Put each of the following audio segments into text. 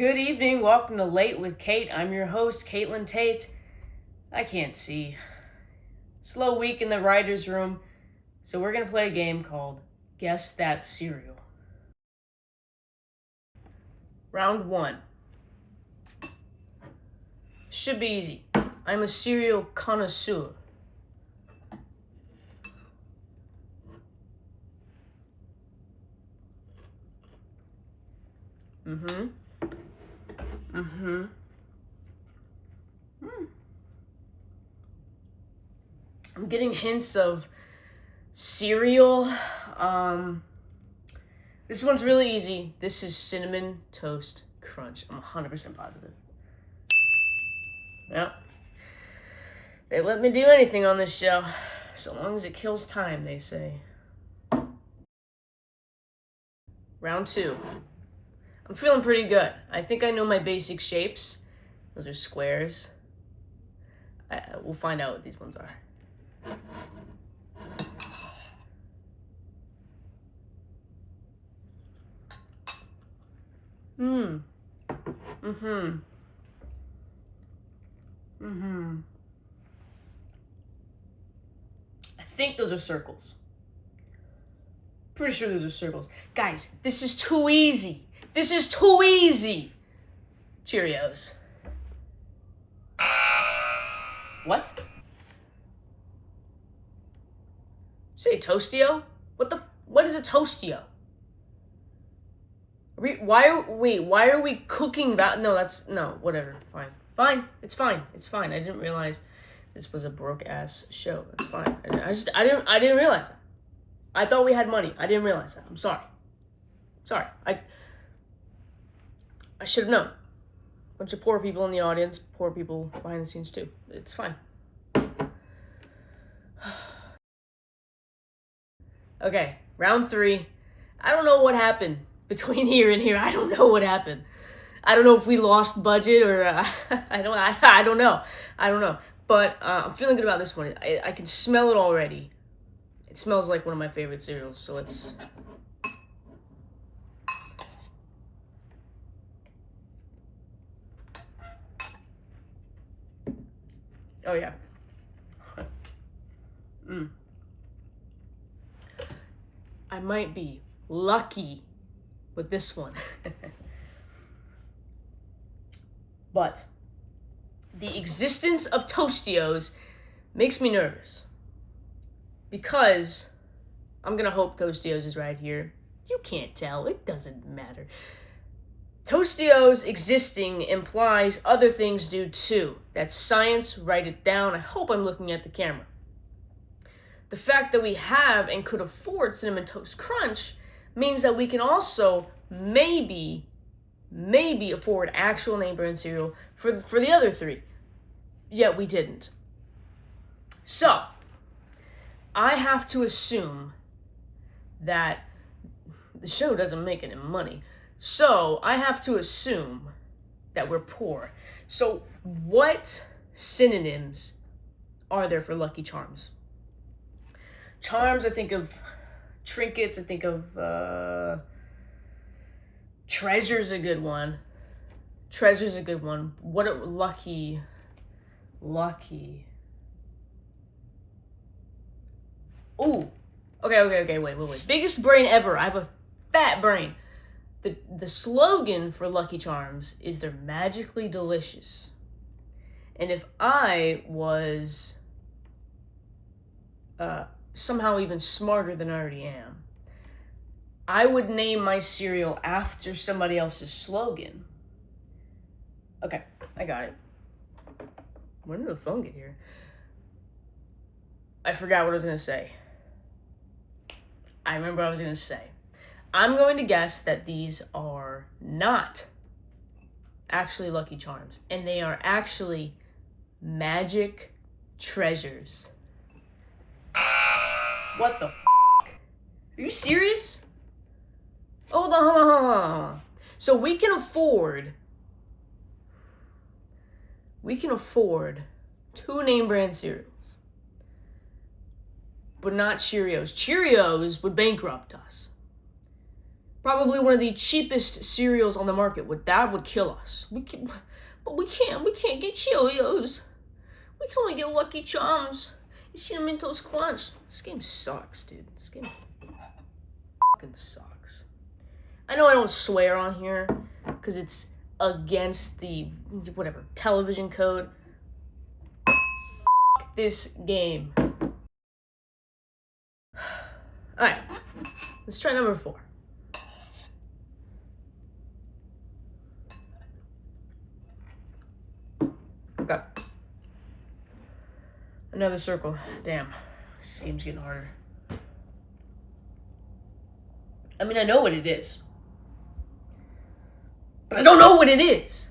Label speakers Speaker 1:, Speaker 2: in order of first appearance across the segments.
Speaker 1: Good evening, welcome to Late with Kate. I'm your host, Caitlin Tate. I can't see. Slow week in the writer's room, so we're going to play a game called Guess That Cereal. Round 1. Should be easy. I'm a cereal connoisseur. I'm getting hints of cereal. This one's really easy. This is Cinnamon Toast Crunch. I'm 100% positive. Yeah. They let me do anything on this show, so long as it kills time, they say. Round 2. I'm feeling pretty good. I think I know my basic shapes. Those are squares. We'll find out what these ones are. I think those are circles. Pretty sure those are circles. Guys, this is too easy. This is too easy. Cheerios. What? Say Toastio? What is a Toastio? Why are we cooking that? No, whatever. Fine. It's fine. I didn't realize this was a broke ass show. It's fine. I didn't realize that. I thought we had money. I didn't realize that. I'm sorry. I should have known. Bunch of poor people in the audience, poor people behind the scenes too. It's fine. Okay, round 3. I don't know what happened between here and here. I don't know what happened. I don't know if we lost budget or I don't know. But I'm feeling good about this one. I can smell it already. It smells like one of my favorite cereals. So let's. Oh yeah. I might be lucky with this one. But the existence of Toastios makes me nervous. Because I'm going to hope Toastios is right here. You can't tell. It doesn't matter. Toastios existing implies other things do too. That's science. Write it down. I hope I'm looking at the camera. The fact that we have and could afford Cinnamon Toast Crunch means that we can also maybe afford actual name brand cereal for the other 3. Yet we didn't. So, I have to assume that the show doesn't make any money. So, I have to assume that we're poor. So, what synonyms are there for Lucky Charms? Charms, I think of trinkets, I think of treasure's a good one. What a lucky. Ooh. Okay, wait. Biggest brain ever. I have a fat brain. The slogan for Lucky Charms is they're magically delicious. And if I was somehow even smarter than I already am, I would name my cereal after somebody else's slogan. Okay, I got it. When did the phone get here? I forgot what I was going to say. I remember what I was going to say. I'm going to guess that these are not actually Lucky Charms, and they are actually magic treasures. What the f***? Are you serious? Hold on. So we can afford 2 name brand cereals. But not Cheerios. Cheerios would bankrupt us. Probably one of the cheapest cereals on the market. That would kill us. We can't get Cheerios. We can only get Lucky Charms. Cinnamon Toast Crunch. This game sucks, dude. This game fucking sucks. I know I don't swear on here because it's against the whatever television code. This game. Alright, let's try number 4. Okay. Another circle. Damn, this game's getting harder. I mean, I know what it is, but I don't know what it is.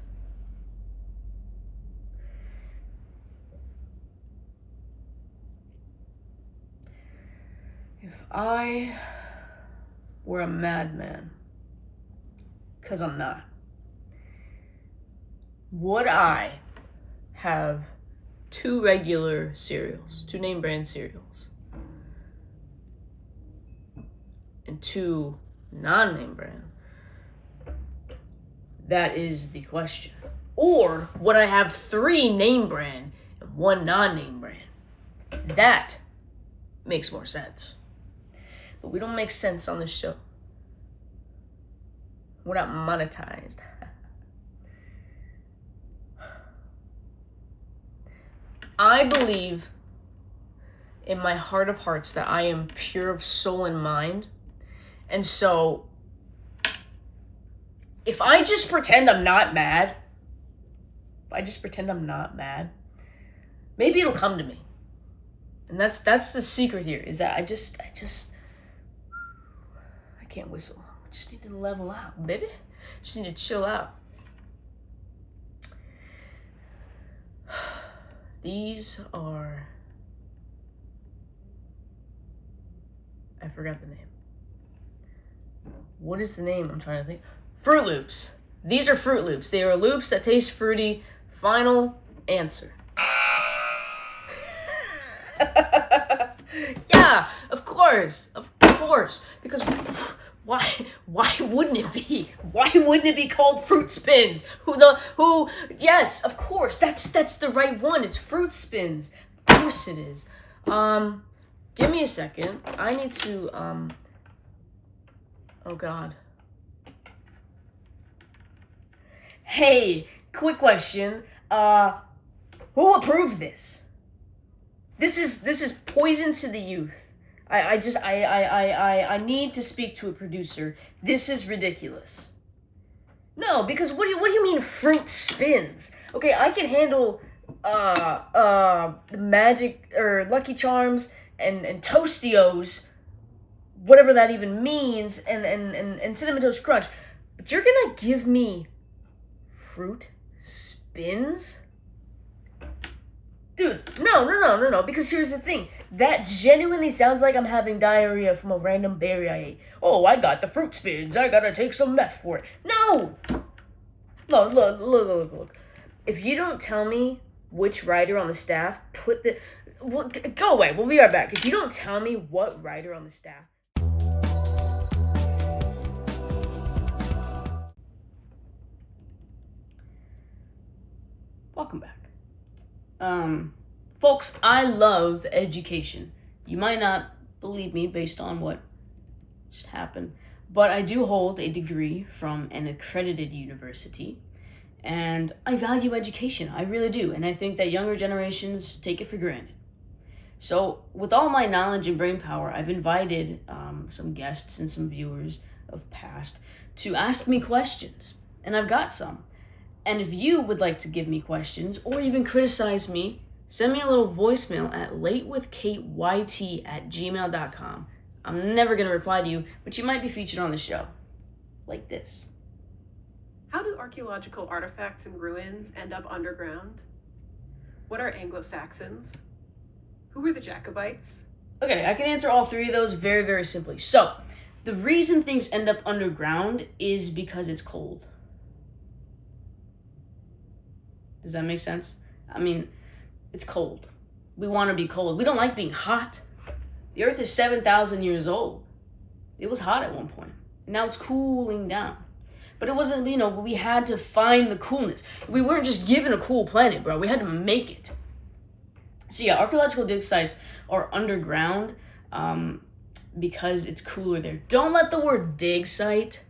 Speaker 1: If I were a madman, because I'm not, would I have 2 regular cereals, 2 name brand cereals, and 2 non-name brand? That is the question. Or would I have 3 name brand and 1 non-name brand? That makes more sense. But we don't make sense on this show. We're not monetized. I believe in my heart of hearts that I am pure of soul and mind. And so, if I just pretend I'm not mad, maybe it'll come to me. And that's the secret here, is that I can't whistle. I just need to level out, baby. Just need to chill out. These are... I forgot the name. What is the name? I'm trying to think. Fruit Loops. These are Fruit Loops. They are loops that taste fruity. Final answer. Yeah, of course. Of course. Because why wouldn't it be? Why wouldn't it be called Fruit Spins? Yes, of course. That's the right one. It's Fruit Spins. Of course it is. Give me a second. I need to oh god. Hey, quick question. Who approved this? This is poison to the youth. I need to speak to a producer. This is ridiculous. No, because what do you mean Fruit Spins? Okay, I can handle Magic or Lucky Charms and Toastios, whatever that even means, and Cinnamon Toast Crunch. But you're gonna give me Fruit Spins? Dude, no, because here's the thing. That genuinely sounds like I'm having diarrhea from a random berry I ate. Oh, I got the Fruit Spins. I gotta take some meth for it. No! Look. If you don't tell me which writer on the staff put the... Well, go away. We'll be right back. If you don't tell me what writer on the staff... Welcome back. Folks, I love education. You might not believe me based on what just happened, but I do hold a degree from an accredited university, and I value education. I really do, and I think that younger generations take it for granted. So, with all my knowledge and brain power, I've invited some guests and some viewers of past to ask me questions, and I've got some. And if you would like to give me questions or even criticize me, send me a little voicemail at latewithkateyt@gmail.com. I'm never going to reply to you, but you might be featured on the show. Like this.
Speaker 2: How do archaeological artifacts and ruins end up underground? What are Anglo-Saxons? Who were the Jacobites?
Speaker 1: Okay, I can answer all 3 of those very, very simply. So, the reason things end up underground is because it's cold. Does that make sense? I mean, it's cold. We want to be cold. We don't like being hot. The Earth is 7,000 years old. It was hot at one point. Now it's cooling down. But it wasn't, we had to find the coolness. We weren't just given a cool planet, bro. We had to make it. So yeah, archaeological dig sites are underground because it's cooler there. Don't let the word dig site,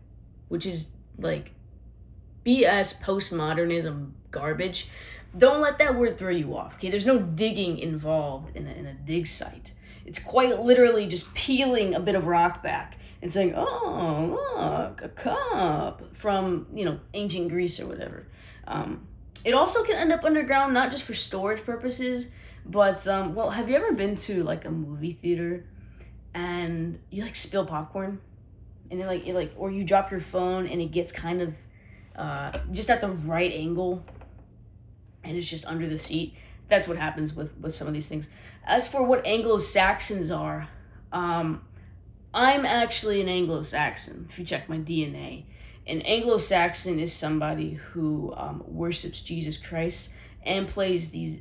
Speaker 1: which is like BS postmodernism garbage, don't let that word throw you off, okay? There's no digging involved in a dig site. It's quite literally just peeling a bit of rock back and saying, oh, look, a cup from, ancient Greece or whatever. It also can end up underground, not just for storage purposes, but, have you ever been to, like, a movie theater and you, like, spill popcorn? And or you drop your phone and it gets kind of just at the right angle and it's just under the seat. That's what happens with some of these things. As for what Anglo-Saxons are, I'm actually an Anglo-Saxon, if you check my DNA. An Anglo-Saxon is somebody who worships Jesus Christ and plays the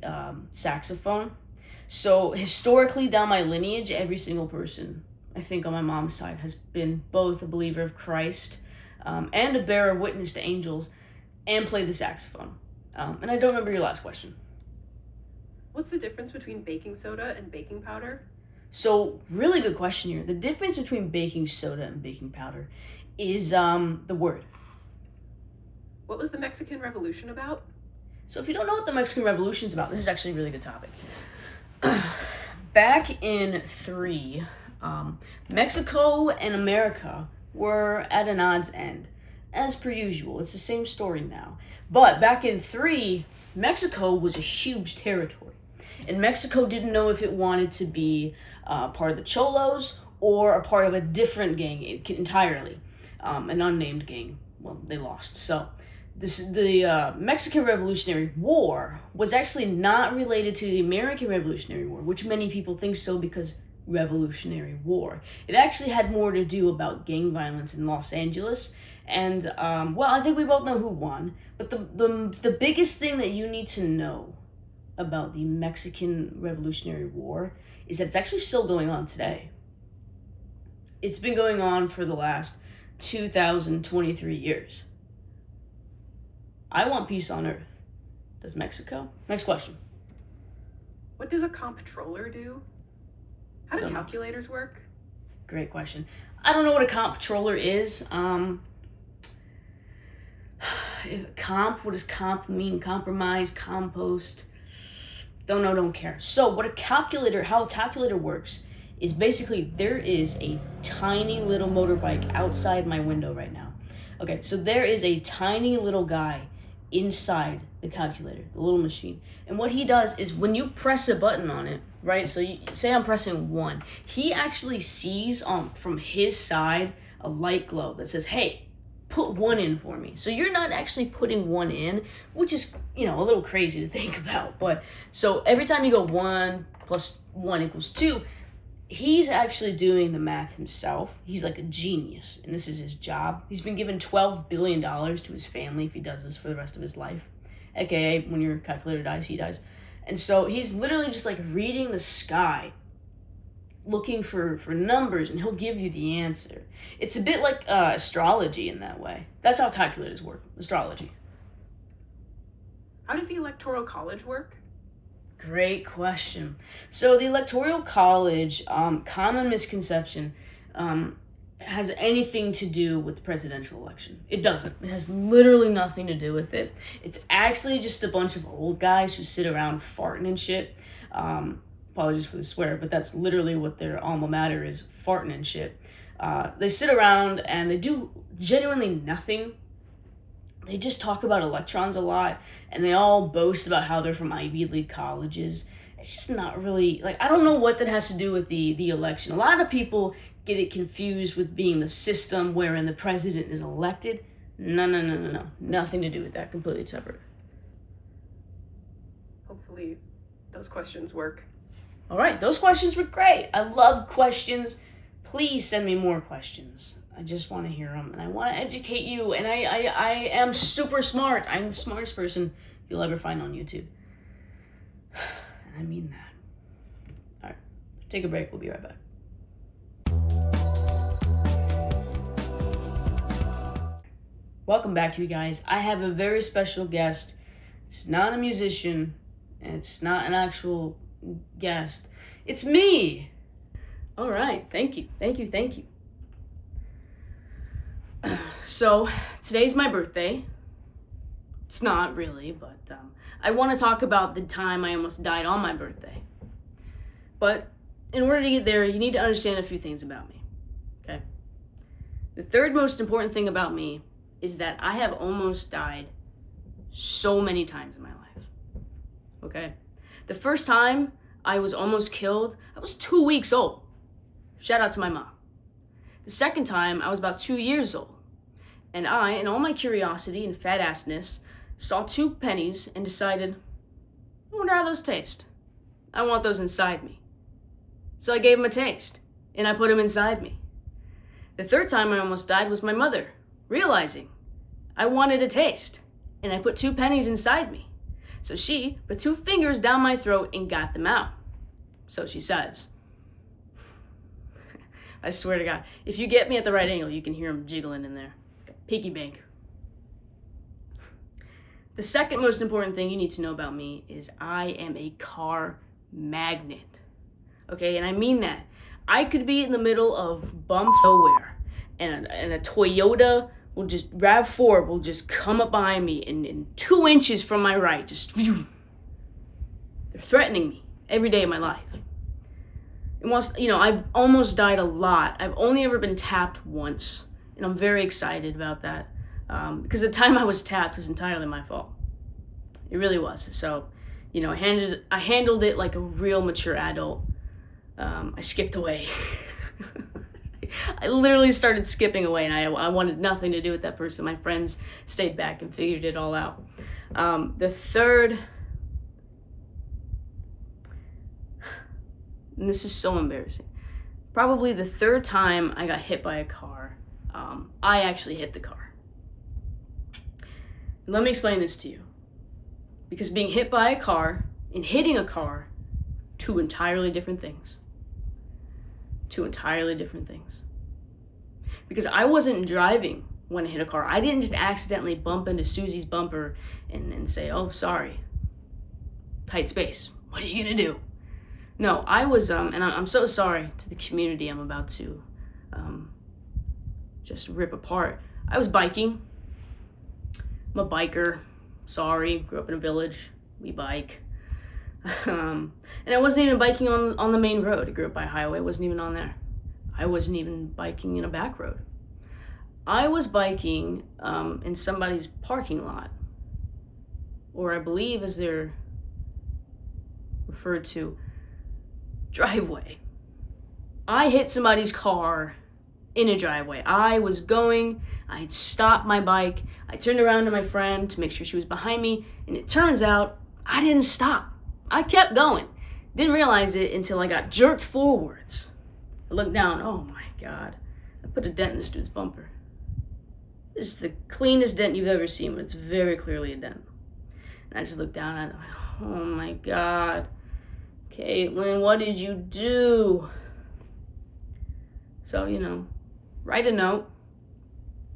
Speaker 1: saxophone. So historically down my lineage, every single person, I think on my mom's side, has been both a believer of Christ and a bearer of witness to angels and played the saxophone. And I don't remember your last question.
Speaker 2: What's the difference between baking soda and baking powder?
Speaker 1: So, really good question here. The difference between baking soda and baking powder is the word.
Speaker 2: What was the Mexican Revolution about?
Speaker 1: So if you don't know what the Mexican Revolution is about, this is actually a really good topic. Back in 3, Mexico and America were at an odds end. As per usual, it's the same story now. But back in 3, Mexico was a huge territory. And Mexico didn't know if it wanted to be part of the Cholos or a part of a different gang entirely. An unnamed gang. Well, they lost. So the Mexican Revolutionary War was actually not related to the American Revolutionary War, which many people think so because Revolutionary War. It actually had more to do about gang violence in Los Angeles. And, I think we both know who won. But the biggest thing that you need to know about the Mexican Revolutionary War is that it's actually still going on today. It's been going on for the last 2,023 years. I want peace on Earth. Does Mexico? Next question.
Speaker 2: What does a comptroller do? How do calculators work?
Speaker 1: Great question. I don't know what a comptroller is. What does comp mean? Compromise, compost. Don't know, don't care. So how a calculator works is basically there is a tiny little motorbike outside my window right now. Okay, so there is a tiny little guy inside the calculator, the little machine. And what he does is when you press a button on it, right? So you say I'm pressing 1. He actually sees from his side a light glow that says, hey, put 1 in for me. So you're not actually putting 1 in, which is, a little crazy to think about. But so every time you go 1 plus 1 equals 2, he's actually doing the math himself. He's like a genius, and this is his job. He's been given $12 billion to his family if he does this for the rest of his life. AKA, when your calculator dies, he dies. And so he's literally just like reading the sky, looking for numbers, and he'll give you the answer. It's a bit like astrology in that way. That's how calculators work, astrology.
Speaker 2: How does the Electoral College work?
Speaker 1: Great question. So the Electoral College, common misconception, has anything to do with the presidential election. It doesn't. It has literally nothing to do with it. It's actually just a bunch of old guys who sit around farting and shit. Apologies for the swear, but that's literally what their alma mater is, farting and shit. They sit around and they do genuinely nothing. They just talk about electrons a lot, and they all boast about how they're from Ivy League colleges. It's just not really, I don't know what that has to do with the election. A lot of people get it confused with being the system wherein the president is elected. No. Nothing to do with that. Completely separate.
Speaker 2: Hopefully those questions work.
Speaker 1: All right, those questions were great. I love questions. Please send me more questions. I just want to hear them, and I want to educate you, and I am super smart. I'm the smartest person you'll ever find on YouTube. And I mean that. All right, take a break. We'll be right back. Welcome back, you guys. I have a very special guest. It's not a musician, and it's not an actual guest. It's me! Alright, thank you. So, today's my birthday. It's not really, but I want to talk about the time I almost died on my birthday. But in order to get there, you need to understand a few things about me, okay? The third most important thing about me is that I have almost died so many times in my life, okay? The first time I was almost killed, I was 2 weeks old. Shout out to my mom. The second time, I was about 2 years old. And I, in all my curiosity and fat assness, saw 2 pennies and decided, I wonder how those taste. I want those inside me. So I gave them a taste, and I put them inside me. The third time I almost died was my mother, realizing I wanted a taste, and I put 2 pennies inside me. So she put 2 fingers down my throat and got them out. So she says. I swear to God, if you get me at the right angle, you can hear them jiggling in there. Piggy bank. The second most important thing you need to know about me is I am a car magnet. Okay, and I mean that. I could be in the middle of bump nowhere, and a Toyota will just, RAV4 will just come up behind me in 2 inches from my right, just, they're threatening me every day of my life. And once, I've almost died a lot. I've only ever been tapped once, and I'm very excited about that, because the time I was tapped was entirely my fault. It really was. So, I handled it like a real mature adult. I skipped away. I literally started skipping away, and I wanted nothing to do with that person. My friends stayed back and figured it all out. The third, and this is so embarrassing, probably the third time I got hit by a car, I actually hit the car. Let me explain this to you. Because being hit by a car and hitting a car, 2 entirely different things. 2 entirely different things. Because I wasn't driving when I hit a car. I didn't just accidentally bump into Susie's bumper and say, oh, sorry. Tight space. What are you gonna do? No, I was, and I'm so sorry to the community I'm about to just rip apart. I was biking. I'm a biker. Sorry, grew up in a village. We bike. And I wasn't even biking on the main road. I grew up by a highway. I wasn't even on there. I wasn't even biking in a back road. I was biking in somebody's parking lot, or I believe as they're referred to, driveway. I hit somebody's car in a driveway. I had stopped my bike. I turned around to my friend to make sure she was behind me, and it turns out I didn't stop. I kept going. Didn't realize it until I got jerked forwards. I looked down, oh my God. I put a dent in this dude's bumper. This is the cleanest dent you've ever seen, but it's very clearly a dent. And I just looked down at it, oh my God. Caitlin, what did you do? So, write a note.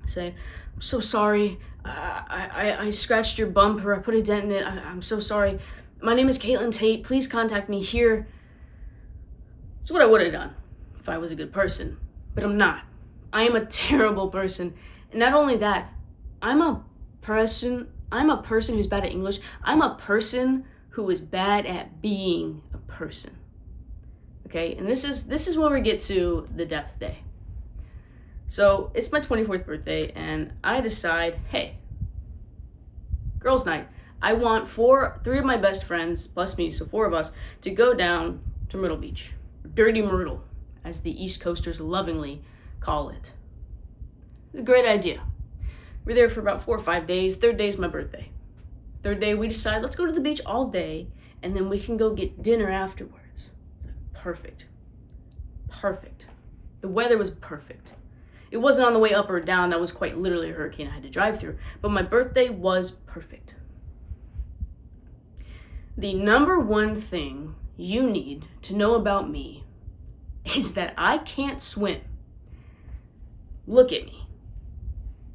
Speaker 1: Say, I'm so sorry. I scratched your bumper. I put a dent in it. I'm so sorry. My name is Caitlin Tate. Please contact me here. It's what I would have done if I was a good person, but I'm not. I am a terrible person. And not only that, I'm a person who's bad at English. I'm a person who is bad at being a person. Okay? And this is where we get to the death day. So it's my 24th birthday, and I decide, hey, girls' night. I want 3 of my best friends, plus me, so 4 of us, to go down to Myrtle Beach. Dirty Myrtle, as the East Coasters lovingly call it. It's a great idea. We're there for about 4 or 5 days. 3rd day is my birthday. 3rd day, we decide, let's go to the beach all day, and then we can go get dinner afterwards. Perfect. The weather was perfect. It wasn't on the way up or down. That was quite literally a hurricane I had to drive through. But my birthday was perfect. The number one thing you need to know about me is that I can't swim. Look at me.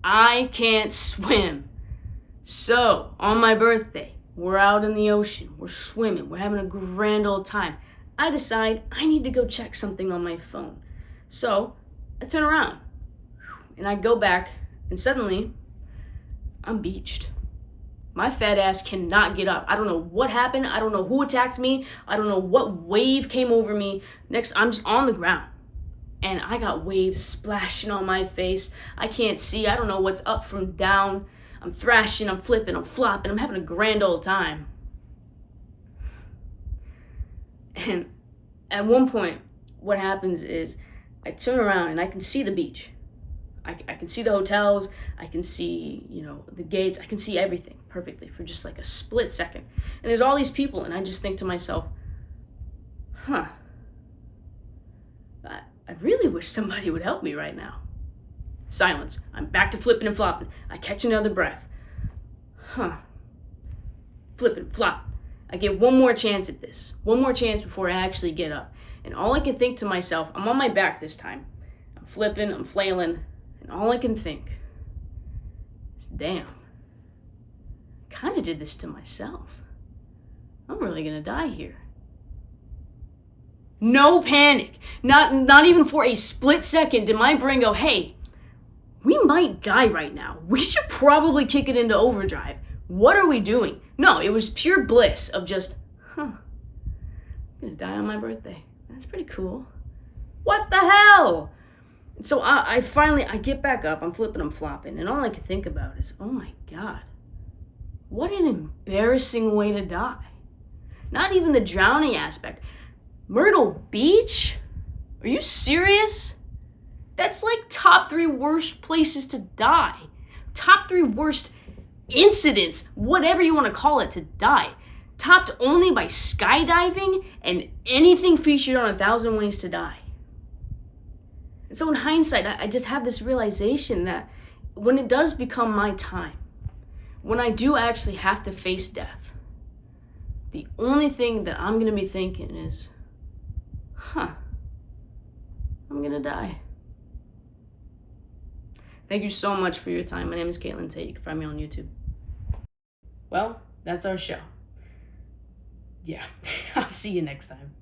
Speaker 1: I can't swim. So, on my birthday, we're out in the ocean, we're swimming, we're having a grand old time. I decide I need to go check something on my phone. So, I turn around, and I go back, and suddenly, I'm beached. My fat ass cannot get up. I don't know what happened. I don't know who attacked me. I don't know what wave came over me. Next, I'm just on the ground. And I got waves splashing on my face. I can't see. I don't know what's up from down. I'm thrashing, I'm flipping, I'm flopping. I'm having a grand old time. And at one point, what happens is I turn around and I can see the beach. I can see the hotels. I can see, the gates. I can see everything perfectly for just like a split second. And there's all these people, and I just think to myself, I really wish somebody would help me right now. Silence. I'm back to flipping and flopping. I catch another breath. Flipping, flop. I get one more chance at this. One more chance before I actually get up. And all I can think to myself, I'm on my back this time. I'm flipping, I'm flailing, and all I can think is, damn, I kind of did this to myself. I'm really gonna die here. No panic. Not even for a split second did my brain go, hey, we might die right now. We should probably kick it into overdrive. What are we doing? No, it was pure bliss of just, I'm gonna die on my birthday. That's pretty cool. What the hell? So I finally get back up, I'm flipping, I'm flopping, and all I can think about is, oh my God, what an embarrassing way to die. Not even the drowning aspect. Myrtle Beach? Are you serious? That's like top 3 worst places to die. Top 3 worst incidents, whatever you want to call it, to die. Topped only by skydiving and anything featured on 1,000 Ways to Die. And so in hindsight, I just have this realization that when it does become my time, when I do actually have to face death, the only thing that I'm going to be thinking is, I'm going to die. Thank you so much for your time. My name is Caitlin Tate. You can find me on YouTube. Well, that's our show. Yeah, I'll see you next time.